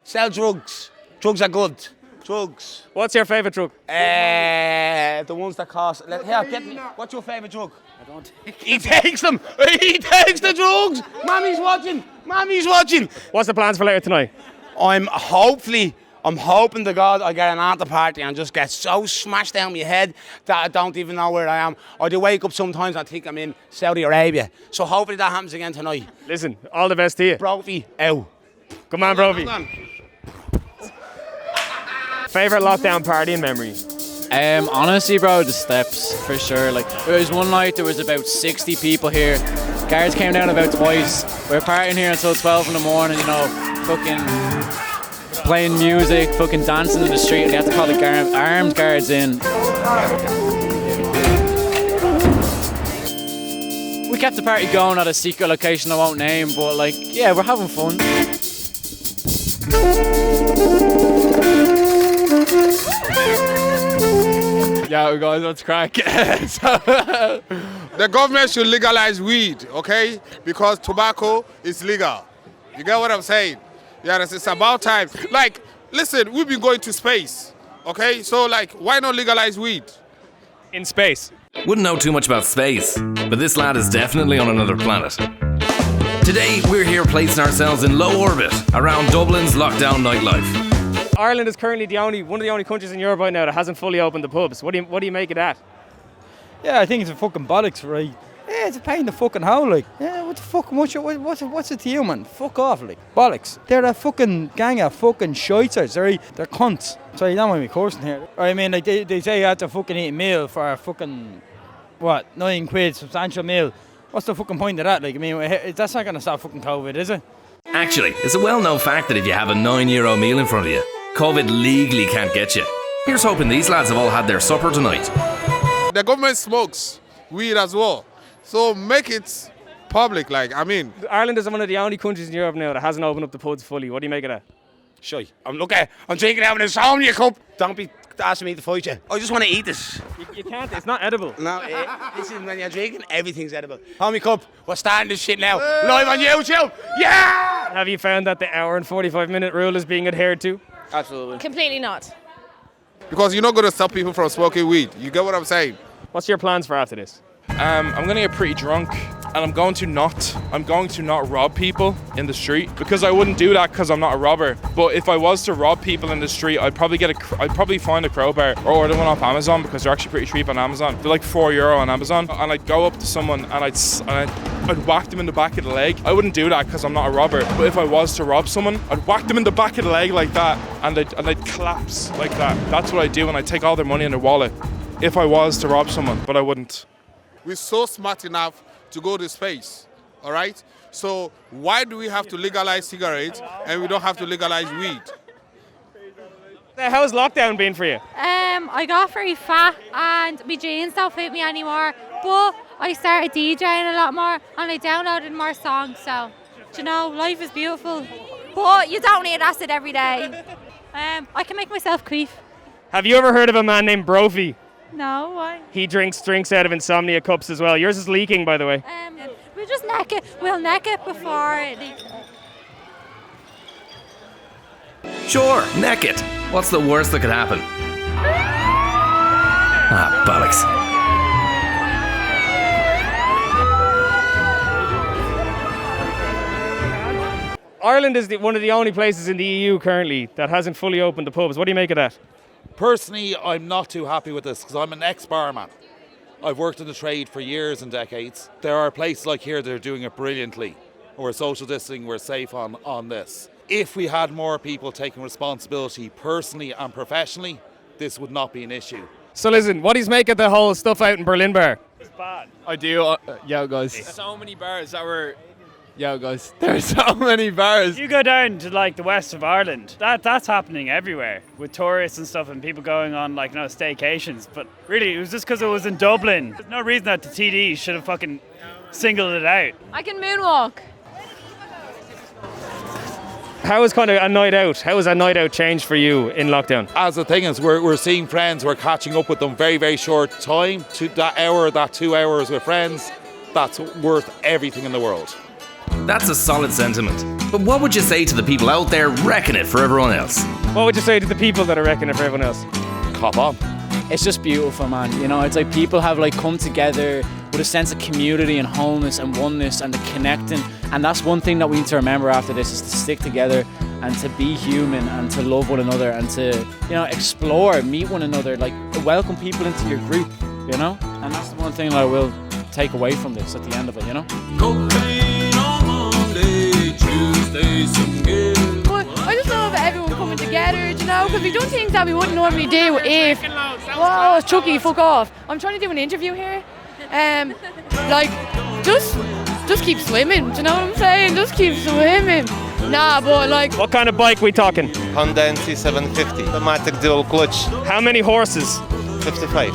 Sell drugs. Drugs are good. Drugs. What's your favourite drug? The ones that cost. Here, get me. What's your favourite drug? I don't take. He takes them. He takes the drugs. Mommy's watching. Mommy's watching. What's the plans for later tonight? I'm hoping to God I get an after party and just get so smashed down my head that I don't even know where I am. I do wake up sometimes and think I'm in Saudi Arabia. So hopefully that happens again tonight. Listen, all the best to you. Brophy, out. Come on, Brovy. Favourite lockdown party in memory? Honestly, bro, the steps, for sure. Like, there was one night, there was about 60 people here. Guards came down about twice. We were partying here until 12 in the morning, you know, fucking playing music, fucking dancing in the street, and they had to call the armed guards in. We kept the party going at a secret location I won't name, but like, yeah, we're having fun. Yeah, guys, let's crack. The government should legalize weed, okay? Because tobacco is legal. You get what I'm saying? Yeah, it's about time. Like, listen, we've been going to space, okay? So, like, why not legalize weed? In space. Wouldn't know too much about space, but this lad is definitely on another planet. Today, we're here placing ourselves in low orbit around Dublin's lockdown nightlife. Ireland is currently one of the only countries in Europe right now that hasn't fully opened the pubs. What do you make of that? Yeah, I think it's a fucking bollocks, right? Yeah, it's a pain in the fucking hole, like. Yeah, what the fuck, what's it to you, man? Fuck off, like. Bollocks. They're a fucking gang of fucking shiters, right? They're cunts. So you don't want me cursing here. I mean, like, they say you have to fucking eat a meal for a fucking, what, 9 quid, substantial meal. What's the fucking point of that? Like, I mean, that's not going to stop fucking COVID, is it? Actually, it's a well-known fact that if you have a €9 meal in front of you, COVID legally can't get you. Here's hoping these lads have all had their supper tonight. The government smokes weed as well. So make it public, like, I mean. Ireland is one of the only countries in Europe now that hasn't opened up the pubs fully. What do you make of that? Shy. I'm drinking out of this Insomnia cup. Don't be asking me to fight you. I just want to eat this. You can't, it's not edible. No, listen, when you're drinking, everything's edible. Homie cup, we're starting this shit now. Live on YouTube. Yeah! Have you found that the hour and 45-minute rule is being adhered to? Absolutely. Completely not. Because you're not going to stop people from smoking weed. You get what I'm saying? What's your plans for after this? I'm going to get pretty drunk, and I'm going to not rob people in the street, because I wouldn't do that because I'm not a robber. But if I was to rob people in the street, I'd probably find a crowbar or order one off Amazon, because they're actually pretty cheap on Amazon. They're like €4 on Amazon, and I'd go up to someone and I'd whack them in the back of the leg. I wouldn't do that because I'm not a robber. But if I was to rob someone, I'd whack them in the back of the leg like that, and they'd collapse like that. That's what I do, and I'd take all their money in their wallet if I was to rob someone, but I wouldn't. We're so smart enough to go to space, all right? So why do we have to legalize cigarettes and we don't have to legalize weed? How's lockdown been for you? I got very fat and my jeans don't fit me anymore, but I started DJing a lot more and I downloaded more songs, so, you know, life is beautiful. But you don't need acid every day. I can make myself queef. Have you ever heard of a man named Brophy? No, why? He drinks out of Insomnia cups as well. Yours is leaking, by the way. We'll just neck it. We'll neck it before it leaks. Sure, neck it. What's the worst that could happen? Ah, bollocks. Ireland is one of the only places in the EU currently that hasn't fully opened the pubs. What do you make of that? Personally, I'm not too happy with this because I'm an ex-barman. I've worked in the trade for years and decades. There are places like here that are doing it brilliantly. We're social distancing, we're safe on this. If we had more people taking responsibility personally and professionally, this would not be an issue. So listen, what do you make of the whole stuff out in Berlin bar? It's bad. I do. Guys. There's so many bars that were... Guys. There's so many bars. You go down to like the west of Ireland, that's happening everywhere with tourists and stuff and people going on like, you know, staycations. But really, it was just because it was in Dublin. There's no reason that the TD should have fucking singled it out. I can moonwalk. How is kind of a night out? How has a night out changed for you in lockdown? As the thing is, we're seeing friends, we're catching up with them very, very short time. To that hour, that 2 hours with friends, that's worth everything in the world. That's a solid sentiment. But what would you say to the people out there wrecking it for everyone else? What would you say to the people that are wrecking it for everyone else? Cop on. It's just beautiful, man. You know, it's like people have like come together with a sense of community and wholeness and oneness and the connecting. And that's one thing that we need to remember after this, is to stick together and to be human and to love one another and to, you know, explore, meet one another, like welcome people into your group, you know? And that's the one thing that I will take away from this at the end of it, you know? But I just love everyone coming together, you know, because we do things that we wouldn't normally do if... Whoa, Chucky, fuck off. I'm trying to do an interview here. Like, just keep swimming, do you know what I'm saying? Just keep swimming. Nah, but like... What kind of bike we talking? Honda NC 750, automatic dual clutch. How many horses? 55.